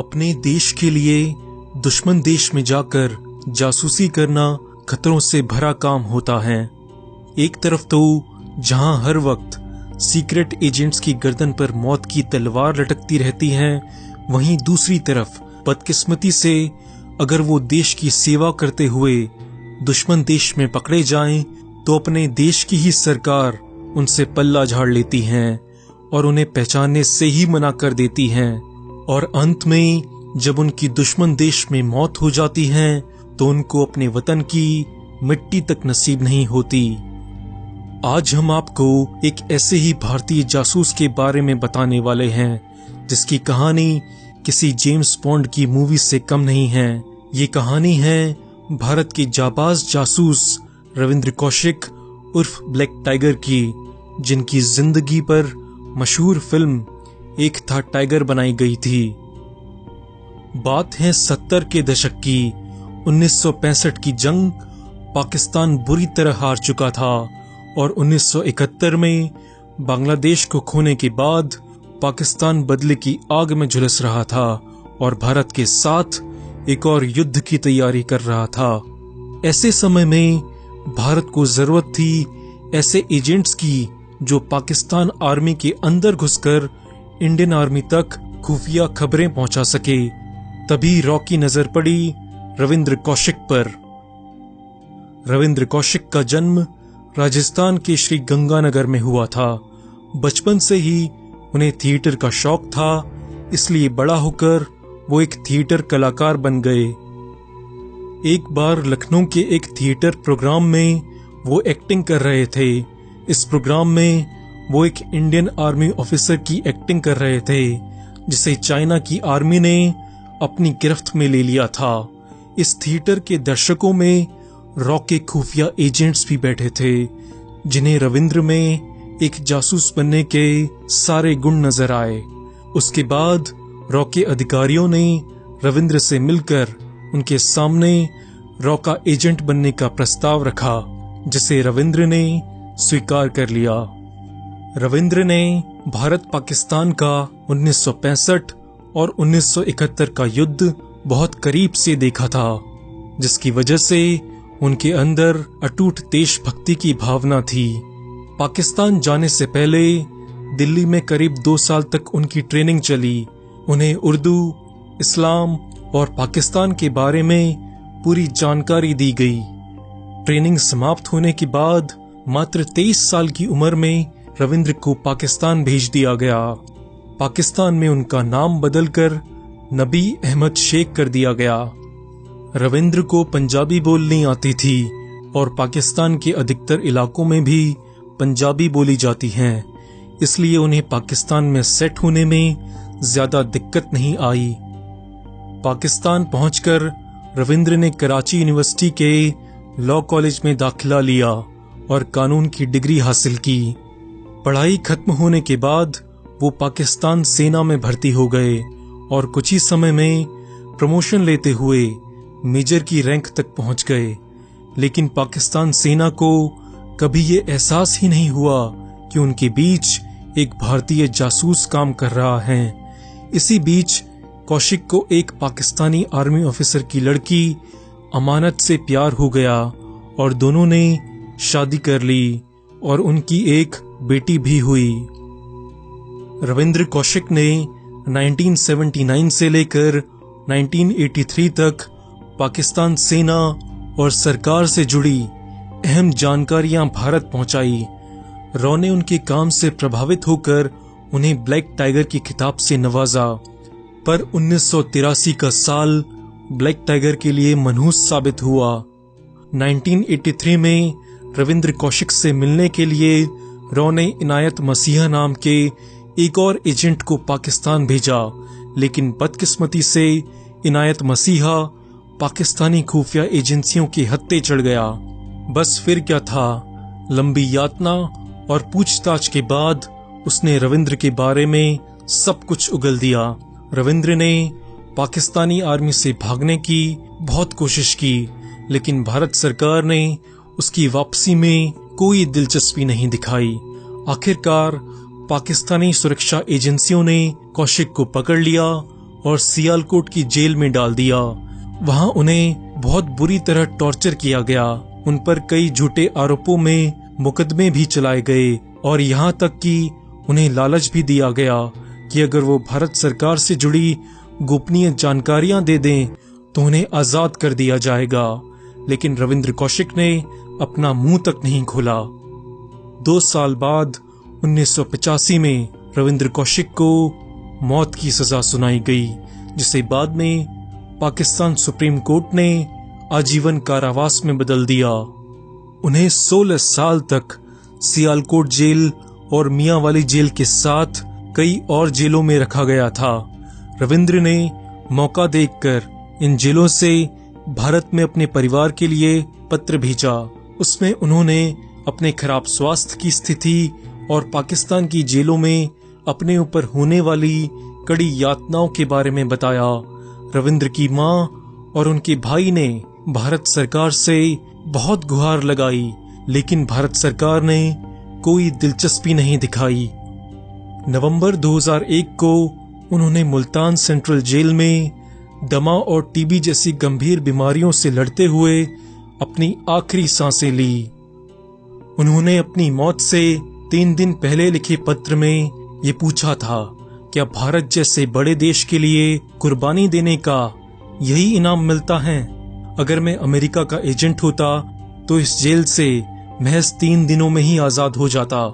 अपने देश के लिए दुश्मन देश में जाकर जासूसी करना खतरों से भरा काम होता है। एक तरफ तो जहां हर वक्त सीक्रेट एजेंट्स की गर्दन पर मौत की तलवार लटकती रहती है, वहीं दूसरी तरफ बदकिस्मती से अगर वो देश की सेवा करते हुए दुश्मन देश में पकड़े जाएं, तो अपने देश की ही सरकार उनसे पल्ला झाड़ लेती है और उन्हें पहचानने से ही मना कर देती है। और अंत में जब उनकी दुश्मन देश में मौत हो जाती है तो उनको अपने वतन की मिट्टी तक नसीब नहीं होती। आज हम आपको एक ऐसे ही भारतीय जासूस के बारे में बताने वाले हैं जिसकी कहानी किसी जेम्स बॉन्ड की मूवी से कम नहीं है। ये कहानी है भारत के जाबाज जासूस रविंद्र कौशिक उर्फ ब्लैक टाइगर की, जिनकी जिंदगी पर मशहूर फिल्म एक था टाइगर बनाई गई थी। बात है 70 के दशक की। 1965 की जंग पाकिस्तान बुरी तरह हार चुका था और 1971 में बांग्लादेश को खोने के बाद पाकिस्तान बदले की आग में झुलस रहा था और भारत के साथ एक और युद्ध की तैयारी कर रहा था। ऐसे समय में भारत को जरूरत थी ऐसे एजेंट्स की जो पाकिस्तान आर्मी के अंदर घुसकर इंडियन आर्मी तक खुफिया खबरें पहुंचा सके। तभी रॉ की नजर पड़ी रविंद्र कौशिक पर। रविंद्र कौशिक का जन्म राजस्थान के श्री गंगानगर में हुआ था। बचपन से ही उन्हें थिएटर का शौक था, इसलिए बड़ा होकर वो एक थिएटर कलाकार बन गए। एक बार लखनऊ के एक थिएटर प्रोग्राम में वो एक्टिंग कर रहे थे। इस प्रोग्राम में वो एक इंडियन आर्मी ऑफिसर की एक्टिंग कर रहे थे जिसे चाइना की आर्मी ने अपनी गिरफ्त में ले लिया था। इस थिएटर के दर्शकों में रॉ के खुफिया एजेंट्स भी बैठे थे, जिन्हें रविंद्र में एक जासूस बनने के सारे गुण नजर आए। उसके बाद रॉ के अधिकारियों ने रविंद्र से मिलकर उनके सामने रॉ का एजेंट बनने का प्रस्ताव रखा, जिसे रविंद्र ने स्वीकार कर लिया। रविंद्र ने भारत पाकिस्तान का 1965 और 1971 का युद्ध बहुत करीब से देखा था, जिसकी वजह से उनके अंदर अटूट देशभक्ति की भावना थी। पाकिस्तान जाने से पहले दिल्ली में करीब 2 साल तक उनकी ट्रेनिंग चली। उन्हें उर्दू, इस्लाम और पाकिस्तान के बारे में पूरी जानकारी दी गई। ट्रेनिंग समाप्त होने के बाद मात्र 23 साल की उम्र में रविंद्र को पाकिस्तान भेज दिया गया। पाकिस्तान में उनका नाम बदलकर नबी अहमद शेख कर दिया गया। रविंद्र को पंजाबी बोलनी आती थी और पाकिस्तान के अधिकतर इलाकों में भी पंजाबी बोली जाती है, इसलिए उन्हें पाकिस्तान में सेट होने में ज्यादा दिक्कत नहीं आई। पाकिस्तान पहुंचकर रविंद्र ने कराची यूनिवर्सिटी के लॉ कॉलेज में दाखिला लिया और कानून की डिग्री हासिल की। पढ़ाई खत्म होने के बाद वो पाकिस्तान सेना में भर्ती हो गए और कुछ ही समय में प्रमोशन लेते हुए मेजर की रैंक तक पहुंच गए। लेकिन पाकिस्तान सेना को कभी ये एहसास ही नहीं हुआ कि उनके बीच एक भारतीय जासूस काम कर रहा है। इसी बीच कौशिक को एक पाकिस्तानी आर्मी ऑफिसर की लड़की अमानत से प्यार हो गया और दोनों ने शादी कर ली और उनकी एक बेटी भी हुई। रविंद्र कौशिक ने 1979 से लेकर 1983 तक पाकिस्तान सेना और सरकार से जुड़ी अहम जानकारियां भारत पहुंचाई। रॉ ने उनके काम से प्रभावित होकर उन्हें ब्लैक टाइगर की खिताब से नवाजा, पर 1983 का साल ब्लैक टाइगर के लिए मनहूस साबित हुआ। 1983 में रविंद्र कौशिक से मिलने के लिए रॉ ने इनायत मसीहा नाम के एक और एजेंट को पाकिस्तान भेजा, लेकिन बदकिस्मती से इनायत मसीहा पाकिस्तानी खुफिया एजेंसियों के हत्थे चढ़ गया। बस फिर क्या था, लंबी यातना और पूछताछ के बाद उसने रविंद्र के बारे में सब कुछ उगल दिया। रविंद्र ने पाकिस्तानी आर्मी से भागने की बहुत कोशिश की, लेकिन भारत सरकार ने उसकी वापसी में कोई दिलचस्पी नहीं दिखाई। आखिरकार पाकिस्तानी सुरक्षा एजेंसियों ने कौशिक को पकड़ लिया और सियालकोट की जेल में डाल दिया। वहां उन्हें बहुत बुरी तरह टॉर्चर किया गया। उन पर कई झूठे आरोपों में मुकदमे भी चलाए गए और यहाँ तक कि उन्हें लालच भी दिया गया कि अगर वो भारत सरकार से जुड़ी गोपनीय जानकारियां दे दें तो उन्हें आजाद कर दिया जाएगा। लेकिन रविंद्र कौशिक ने अपना मुंह तक नहीं खोला। 2 साल बाद 1985 में रविंद्र कौशिक को मौत की सजा सुनाई गई, जिसे बाद में पाकिस्तान सुप्रीम कोर्ट ने आजीवन कारावास में बदल दिया। उन्हें 16 साल तक सियालकोट जेल और मियांवाली जेल के साथ कई और जेलों में रखा गया था। रविंद्र ने मौका देखकर इन जेलों से भारत में अपने परिवार के लिए पत्र भेजा। उसमें उन्होंने अपने खराब स्वास्थ्य की स्थिति और पाकिस्तान की जेलों में अपने ऊपर होने वाली कड़ी यातनाओं के बारे में बताया। रविंद्र की मां और उनके भाई ने भारत सरकार से बहुत गुहार लगाई, लेकिन भारत सरकार ने कोई दिलचस्पी नहीं दिखाई। नवंबर 2001 को उन्होंने मुल्तान सेंट्रल जेल में दमा और टीबी जैसी गंभीर बीमारियों से लड़ते हुए अपनी आखिरी सांसें ली। उन्होंने अपनी मौत से 3 दिन पहले लिखे पत्र में ये पूछा था, क्या भारत जैसे बड़े देश के लिए कुर्बानी देने का यही इनाम मिलता है? अगर मैं अमेरिका का एजेंट होता तो इस जेल से महज 3 दिनों में ही आजाद हो जाता।